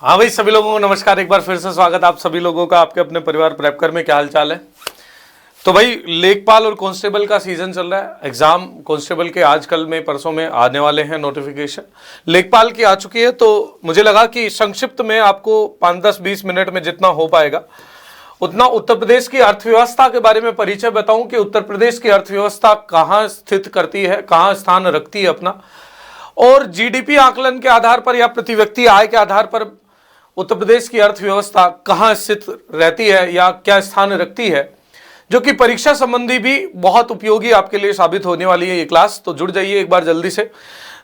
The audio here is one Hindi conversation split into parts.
हाँ भाई, सभी लोगों को नमस्कार। एक बार फिर से स्वागत आप सभी लोगों का आपके अपने परिवार प्रेपकर में। क्या हाल चाल है? तो भाई, लेखपाल और कांस्टेबल का सीजन चल रहा है। एग्जाम कांस्टेबल के आजकल में परसों में आने वाले हैं नोटिफिकेशन। लेखपाल की आ चुकी है, तो मुझे लगा कि संक्षिप्त में आपको 5-10-20 मिनट में जितना हो पाएगा उतना उत्तर प्रदेश की अर्थव्यवस्था के बारे में परिचय बताऊं कि उत्तर प्रदेश की अर्थव्यवस्था कहाँ स्थित करती है, कहाँ स्थान रखती है अपना, और जीडीपी आकलन के आधार पर या प्रति व्यक्ति आय के आधार पर उत्तर प्रदेश की अर्थव्यवस्था कहाँ स्थित रहती है या क्या स्थान रखती है, जो कि परीक्षा संबंधी भी बहुत उपयोगी आपके लिए साबित होने वाली है ये क्लास। तो जुड़ जाइए एक बार जल्दी से।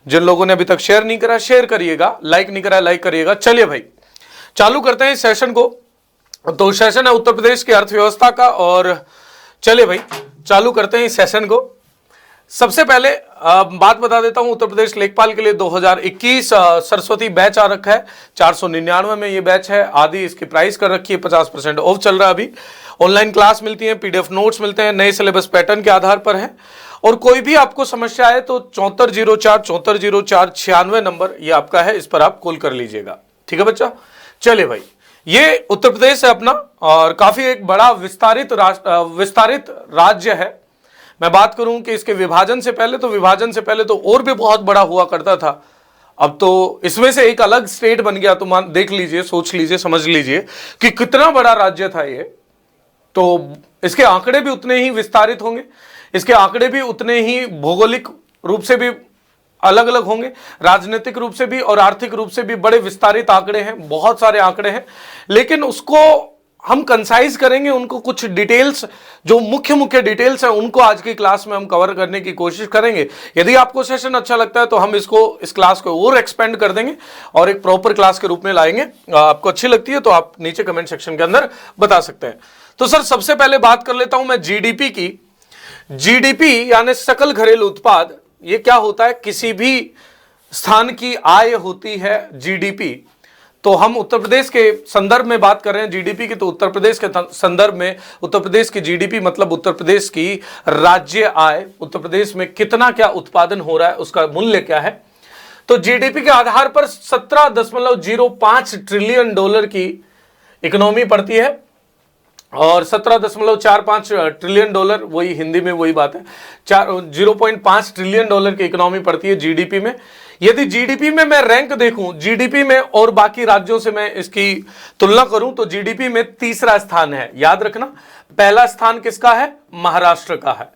जिन लोगों ने अभी तक शेयर नहीं करा शेयर करिएगा, लाइक नहीं करा लाइक करिएगा। चलिए भाई, चालू करते हैं इस सेशन को। तो सेशन है उत्तर प्रदेश की अर्थव्यवस्था का, और चलिए भाई चालू करते हैं इस सेशन को। सबसे पहले बात बता देता हूं, उत्तर प्रदेश लेखपाल के लिए 2021 सरस्वती बैच आ रखा है। 499 में ये बैच है। आदि इसकी प्राइस कर रखी है, 50% ऑफ चल रहा है अभी। ऑनलाइन क्लास मिलती है, पीडीएफ नोट्स मिलते हैं, नए सिलेबस पैटर्न के आधार पर है। और कोई भी आपको समस्या आए तो 7404 नंबर ये आपका है, इस पर आप कॉल कर लीजिएगा। ठीक है बच्चा? चलिए भाई, ये उत्तर प्रदेश है अपना, और काफी एक बड़ा विस्तारित राज्य है। मैं बात करूं कि इसके विभाजन से पहले तो और भी बहुत बड़ा हुआ करता था। अब तो इसमें से एक अलग स्टेट बन गया। तो मान देख लीजिए, सोच लीजिए, समझ लीजिए कि कितना बड़ा राज्य था ये। तो इसके आंकड़े भी उतने ही विस्तारित होंगे, इसके आंकड़े भी उतने ही भौगोलिक रूप से भी अलग अलग होंगे, राजनीतिक रूप से भी और आर्थिक रूप से भी बड़े विस्तारित आंकड़े हैं, बहुत सारे आंकड़े हैं। लेकिन उसको हम कंसाइज करेंगे, उनको कुछ डिटेल्स, जो मुख्य डिटेल्स हैं, उनको आज की क्लास में हम कवर करने की कोशिश करेंगे। यदि आपको सेशन अच्छा लगता है तो हम इस क्लास को और एक्सपेंड कर देंगे और एक प्रॉपर क्लास के रूप में लाएंगे। आपको अच्छी लगती है तो आप नीचे कमेंट सेक्शन के अंदर बता सकते हैं। तो सर, सबसे पहले बात कर लेता हूं मैं जीडीपी की। जीडीपी यानी सकल घरेलू उत्पाद, ये क्या होता है? किसी भी स्थान की आय होती है जीडीपी। तो हम उत्तर प्रदेश के संदर्भ में बात कर रहे हैं जीडीपी की, तो उत्तर प्रदेश के संदर्भ में उत्तर प्रदेश की जीडीपी मतलब उत्तर प्रदेश की राज्य आय, उत्तर प्रदेश में कितना क्या उत्पादन हो रहा है, उसका मूल्य क्या है। तो जीडीपी के आधार पर 17.05 ट्रिलियन डॉलर की इकोनॉमी पड़ती है, और 17.45 ट्रिलियन डॉलर, वही हिंदी में वही बात है, 0.5 ट्रिलियन डॉलर की इकोनॉमी पड़ती है जीडीपी में। यदि जीडीपी में मैं रैंक देखूं, जीडीपी में और बाकी राज्यों से मैं इसकी तुलना करूं, तो जीडीपी में तीसरा स्थान है। याद रखना, पहला स्थान किसका है? महाराष्ट्र का है।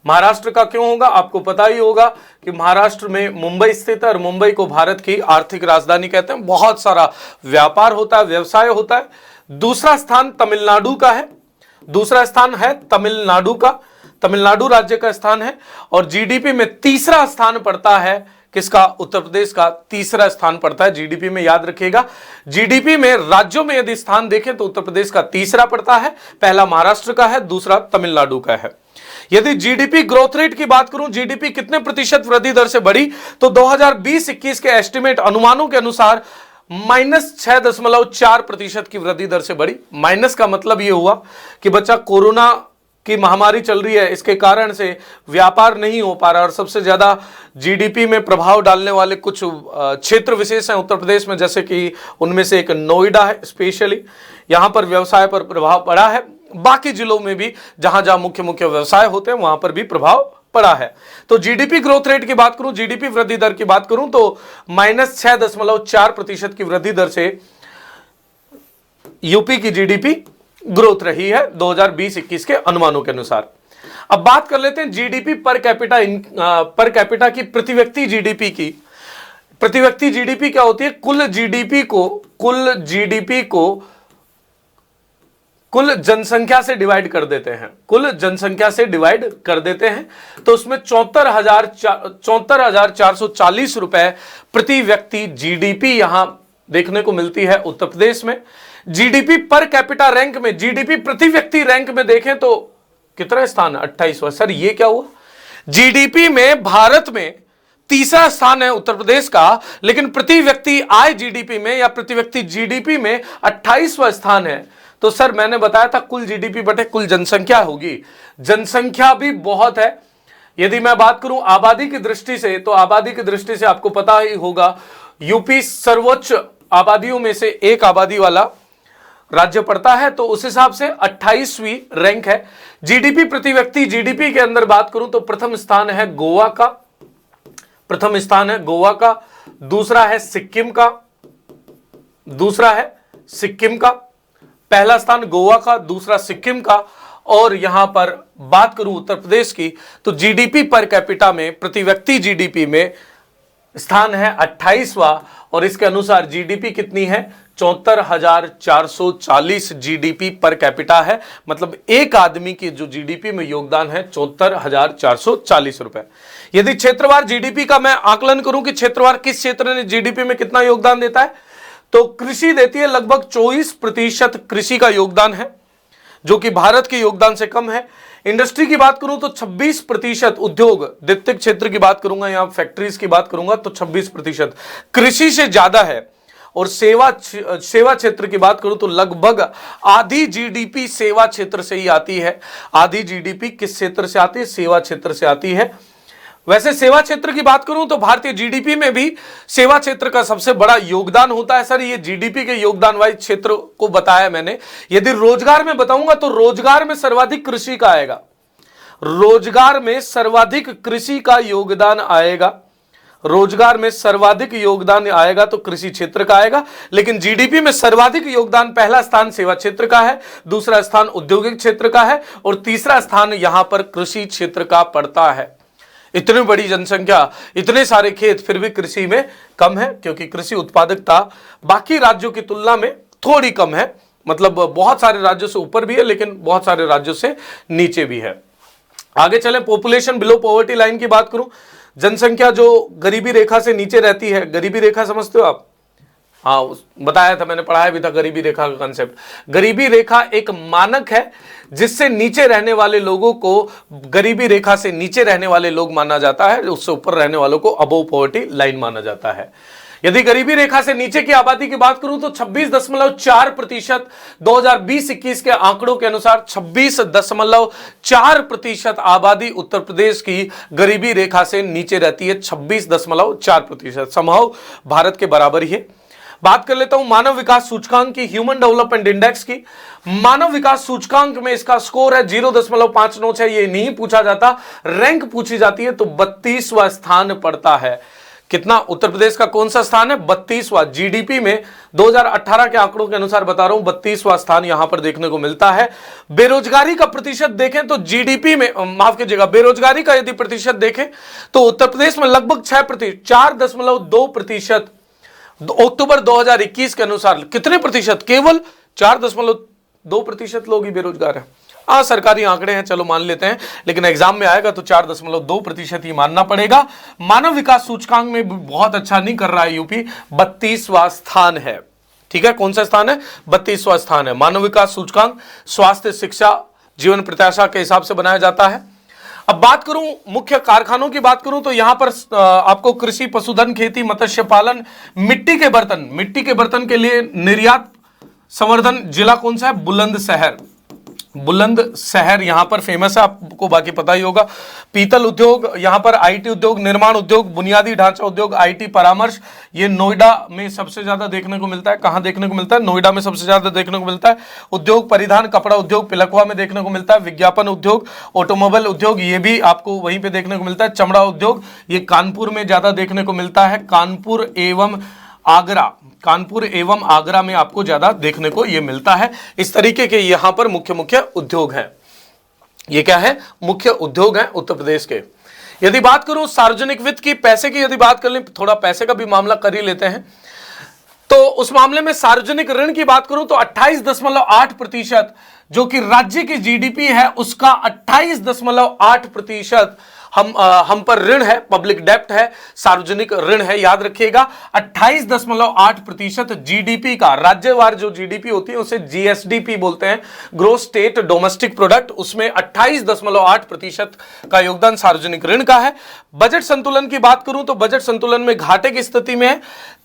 महाराष्ट्र का क्यों होगा? आपको पता ही होगा कि महाराष्ट्र में मुंबई स्थित है, और मुंबई को भारत की आर्थिक राजधानी कहते हैं। बहुत सारा व्यापार होता है, व्यवसाय होता है। दूसरा स्थान तमिलनाडु का है, दूसरा स्थान है तमिलनाडु का, तमिलनाडु राज्य का स्थान है। और जीडीपी में तीसरा स्थान पड़ता है किसका? उत्तर प्रदेश का तीसरा स्थान पड़ता है जीडीपी में। याद रखिएगा, जीडीपी में राज्यों में यदि स्थान देखें तो उत्तर प्रदेश का तीसरा पड़ता है, पहला महाराष्ट्र का है, दूसरा तमिलनाडु का है। यदि जीडीपी ग्रोथ रेट की बात करूं, जीडीपी कितने प्रतिशत वृद्धि दर से बढ़ी, तो 2020-21 के एस्टिमेट अनुमानों के अनुसार -6.4% की वृद्धि दर से बढ़ी। माइनस का मतलब यह हुआ कि बच्चा, कोरोना की महामारी चल रही है, इसके कारण से व्यापार नहीं हो पा रहा, और सबसे ज्यादा जीडीपी में प्रभाव डालने वाले कुछ क्षेत्र विशेष हैं उत्तर प्रदेश में, जैसे कि उनमें से एक नोएडा है। स्पेशली यहां पर व्यवसाय पर प्रभाव पड़ा है। बाकी जिलों में भी जहां जहां मुख्य व्यवसाय होते हैं वहां पर भी प्रभाव पड़ा है। तो जीडीपी ग्रोथ रेट की बात करूं, जीडीपी वृद्धि दर की बात करूं, तो -6.4% की वृद्धि दर से यूपी की जीडीपी ग्रोथ रही है 2020-21 के अनुमानों के अनुसार। अब बात कर लेते हैं जीडीपी पर कैपिटा की, प्रति व्यक्ति जीडीपी की। प्रति व्यक्ति जीडीपी क्या होती है? कुल जीडीपी को कुल जनसंख्या से डिवाइड कर देते हैं, कुल जनसंख्या से डिवाइड कर देते हैं। तो उसमें 74,440 रुपए प्रति व्यक्ति जीडीपी यहां देखने को मिलती है उत्तर प्रदेश में। जीडीपी पर कैपिटा रैंक में, जीडीपी प्रति व्यक्ति रैंक में देखें तो कितना स्थान है? 28वां। सर ये क्या हुआ? जीडीपी में भारत में तीसरा स्थान है उत्तर प्रदेश का, लेकिन प्रति व्यक्ति आय जीडीपी में या प्रति व्यक्ति जीडीपी में 28वां स्थान है। तो सर मैंने बताया था कुल जीडीपी बटे कुल जनसंख्या होगी। जनसंख्या भी बहुत है। यदि मैं बात करूं आबादी की दृष्टि से, तो आबादी की दृष्टि से आपको पता ही होगा यूपी सर्वोच्च आबादियों में से एक आबादी वाला राज्य पड़ता है, तो उस हिसाब से 28वीं रैंक है। जीडीपी प्रति व्यक्ति, जीडीपी के अंदर बात करूं तो प्रथम स्थान है गोवा का, प्रथम स्थान है गोवा का, दूसरा है सिक्किम का, दूसरा है सिक्किम का, पहला स्थान गोवा का, दूसरा सिक्किम का। और यहां पर बात करूं उत्तर प्रदेश की तो जीडीपी पर कैपिटा में, प्रति व्यक्ति जीडीपी में स्थान है 28वां, और इसके अनुसार जीडीपी कितनी है 74,440 जीडीपी पर कैपिटा है। मतलब एक आदमी की जो जीडीपी में योगदान है 74,440 रुपए। यदि क्षेत्रवार जीडीपी का मैं आकलन करूं कि क्षेत्रवार किस क्षेत्र ने जीडीपी में कितना योगदान देता है, तो कृषि देती है लगभग 24% कृषि का योगदान है, जो कि भारत के योगदान से कम है। इंडस्ट्री की बात करूं तो 26%, उद्योग द्वितीय क्षेत्र की बात करूंगा, यहां फैक्ट्रीज की बात करूंगा तो 26% कृषि से ज्यादा है। और सेवा क्षेत्र की बात करूं तो लगभग आधी जीडीपी सेवा क्षेत्र से ही आती है। आधी जीडीपी किस क्षेत्र से आती है, सेवा क्षेत्र से आती है। वैसे सेवा क्षेत्र की बात करूं तो भारतीय जीडीपी में भी सेवा क्षेत्र का सबसे बड़ा योगदान होता है। सर ये जीडीपी के योगदान वाले क्षेत्र को बताया मैंने। यदि रोजगार में बताऊंगा तो रोजगार में सर्वाधिक कृषि का आएगा, रोजगार में सर्वाधिक कृषि का योगदान आएगा, रोजगार में सर्वाधिक योगदान आएगा तो कृषि क्षेत्र का आएगा। लेकिन जीडीपी में सर्वाधिक योगदान, पहला स्थान सेवा क्षेत्र का है, दूसरा स्थान औद्योगिक क्षेत्र का है और तीसरा स्थान यहां पर कृषि क्षेत्र का पड़ता है। इतनी बड़ी जनसंख्या, इतने सारे खेत, फिर भी कृषि में कम है, क्योंकि कृषि उत्पादकता बाकी राज्यों की तुलना में थोड़ी कम है। मतलब बहुत सारे राज्यों से ऊपर भी है लेकिन बहुत सारे राज्यों से नीचे भी है। आगे चलें, पॉपुलेशन बिलो पॉवर्टी लाइन की बात करूं, जनसंख्या जो गरीबी रेखा से नीचे रहती है, गरीबी रेखा समझते हो आप? हाँ, बताया था मैंने, पढ़ाया भी था गरीबी रेखा का कंसेप्ट। गरीबी रेखा एक मानक है जिससे नीचे रहने वाले लोगों को गरीबी रेखा से नीचे रहने वाले लोग माना जाता है, उससे ऊपर रहने वालों को अबव पॉवर्टी लाइन माना जाता है। यदि गरीबी रेखा से नीचे की आबादी की बात करूं तो 26.4%, 2020-21 के आंकड़ों के अनुसार 26.4% आबादी उत्तर प्रदेश की गरीबी रेखा से नीचे रहती है। 26.4%, समहाउ भारत के बराबर ही है। बात कर लेता हूं मानव विकास सूचकांक की, ह्यूमन डेवलपमेंट इंडेक्स की। मानव विकास सूचकांक में इसका स्कोर है 0.596। ये नहीं पूछा जाता, रैंक पूछी जाती है तो 32वां स्थान पड़ता है। कितना? उत्तर प्रदेश का कौन सा स्थान है? 32वां। जीडीपी में 2018 के आंकड़ों के अनुसार बता रहा हूं, 32वां स्थान यहां पर देखने को मिलता है। बेरोजगारी का प्रतिशत देखें तो जीडीपी में, माफ कीजिएगा, बेरोजगारी का यदि प्रतिशत देखें तो उत्तर प्रदेश में लगभग 6%, 4.2%। अक्टूबर 2021 के अनुसार कितने प्रतिशत? केवल 4.2% लोग ही बेरोजगार हैं। सरकारी आंकड़े हैं, चलो मान लेते हैं, लेकिन एग्जाम में आएगा तो 4.2% ही मानना पड़ेगा। मानव विकास सूचकांक में बहुत अच्छा नहीं कर रहा है यूपी, 32वां स्थान है। ठीक है, कौन सा स्थान है? 32वां स्थान है। मानव विकास सूचकांक स्वास्थ्य, शिक्षा, जीवन प्रत्याशा के हिसाब से बनाया जाता है। अब बात करूं मुख्य कारखानों की बात करूं तो यहां पर आपको कृषि, पशुधन, खेती, मत्स्य पालन, मिट्टी के बर्तन के लिए निर्यात संवर्धन जिला कौन सा है? बुलंदशहर। बुलंदशहर यहां पर फेमस है, आपको बाकी पता ही होगा। पीतल उद्योग, यहां पर आईटी उद्योग, निर्माण उद्योग, बुनियादी ढांचा उद्योग, आईटी परामर्श, ये नोएडा में सबसे ज्यादा देखने को मिलता है। कहां देखने को मिलता है? नोएडा में सबसे ज्यादा देखने को मिलता है। उद्योग परिधान, कपड़ा उद्योग पिलखवा में देखने को मिलता है। विज्ञापन उद्योग, ऑटोमोबाइल उद्योग, ये भी आपको वहीं पे देखने को मिलता है। चमड़ा उद्योग, ये कानपुर में ज्यादा देखने को मिलता है। कानपुर एवं आगरा में आपको ज्यादा देखने को यह मिलता है। इस तरीके के यहां पर मुख्य उद्योग हैं। ये क्या है? मुख्य उद्योग हैं उत्तर प्रदेश के। यदि बात करूं सार्वजनिक वित्त की, पैसे की यदि बात कर लें, थोड़ा पैसे का भी मामला कर ही लेते हैं, तो उस मामले में सार्वजनिक ऋण की बात करूं तो 28.8%, जो कि राज्य की जीडीपी है उसका 28.8% हम पर ऋण है, पब्लिक डेप्ट है, सार्वजनिक ऋण है। याद रखिएगा 28.8% जीडीपी का, राज्यवार जो जीडीपी होती है उसे जीएसडीपी बोलते हैं, ग्रोस स्टेट डोमेस्टिक प्रोडक्ट, उसमें 28.8% का योगदान सार्वजनिक ऋण का है। बजट संतुलन की बात करूं तो बजट संतुलन में घाटे की स्थिति में है,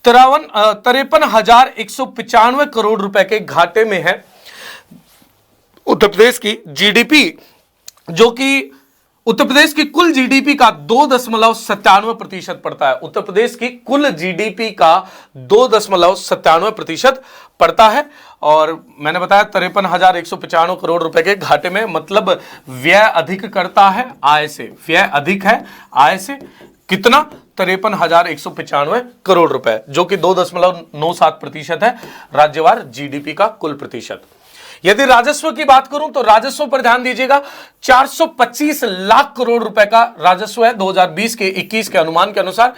53,195 करोड़ रुपए के घाटे में है उत्तर प्रदेश की जीडीपी, जो कि उत्तर प्रदेश की कुल जीडीपी का 2.97% पड़ता है। उत्तर प्रदेश की कुल जीडीपी का 2.97% पड़ता है। और मैंने बताया 53,195 करोड़ रुपए के घाटे में, मतलब व्यय अधिक करता है आय से, व्यय अधिक है आय से। कितना? 53,195 करोड़ रुपए, जो कि 2.97% है राज्यवार जीडीपी का कुल प्रतिशत। यदि राजस्व की बात करूं तो राजस्व पर ध्यान दीजिएगा, 425 लाख करोड़ रुपए का राजस्व है 2020 के 21 के अनुमान के अनुसार,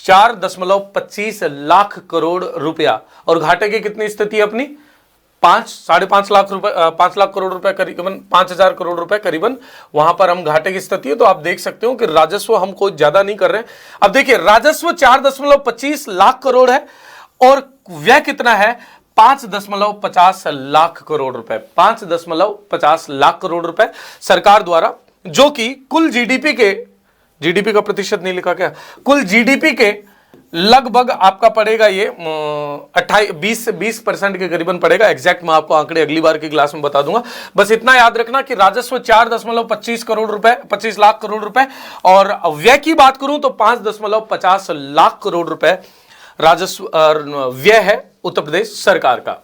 4.25 लाख करोड़ रुपया। और घाटे की कितनी स्थिति है अपनी? 5.5 लाख रुपए, 5 लाख करोड़ रुपए करीबन, 5,000 करोड़ रुपए करीबन वहां पर हम घाटे की स्थिति है। तो आप देख सकते हो कि राजस्व हम कोई ज्यादा नहीं कर रहे हैं। अब देखिए, राजस्व 4.25 लाख करोड़ है और व्यय कितना है? 5.50 लाख करोड़ रुपए, 5.50 लाख करोड़ रुपए सरकार द्वारा, जो कि कुल जीडीपी का प्रतिशत नहीं लिखा क्या, कुल जीडीपी के लगभग आपका पड़ेगा ये 20% के करीबन पड़ेगा। एग्जैक्ट मैं आपको आंकड़े अगली बार की क्लास में बता दूंगा। बस इतना याद रखना कि राजस्व 4.25 करोड़ रुपए, 25 लाख करोड़ रुपए, और व्यय की बात करूं तो 5.50 लाख करोड़ रुपए राजस्व व्यय है उत्तर प्रदेश सरकार का।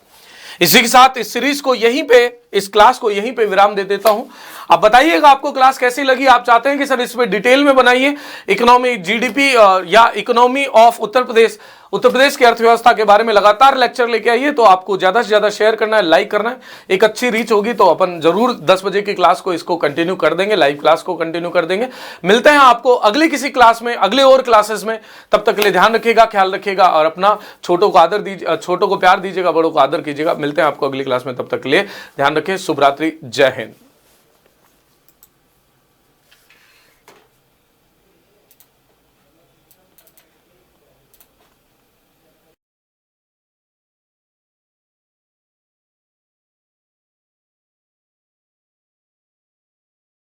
इसी के साथ इस सीरीज को यहीं पे, इस क्लास को यहीं पे विराम दे देता हूं। आप बताइएगा आपको क्लास कैसी लगी। आप चाहते हैं कि सर इस पे डिटेल में बनाइए, इकोनॉमी, जीडीपी या इकोनॉमी ऑफ उत्तर प्रदेश की अर्थव्यवस्था के बारे में लगातार लेक्चर लेके आइए। तो आपको ज्यादा से ज्यादा शेयर करना है, लाइक करना है। एक अच्छी रीच होगी तो अपन जरूर 10 बजे की क्लास को इसको कंटिन्यू कर देंगे, लाइव क्लास को कंटिन्यू कर देंगे। मिलते हैं आपको अगली किसी क्लास में, अगले और क्लासेस में। तब तक के लिए ध्यान रखिएगा, ख्याल रखिएगा और अपना छोटों को आदर दीजिए, छोटों को प्यार दीजिएगा, बड़ों को आदर कीजिएगा। मिलते हैं आपको अगली क्लास में, तब तक के लिए ध्यान रखें। शुभ रात्रि, जय हिंद।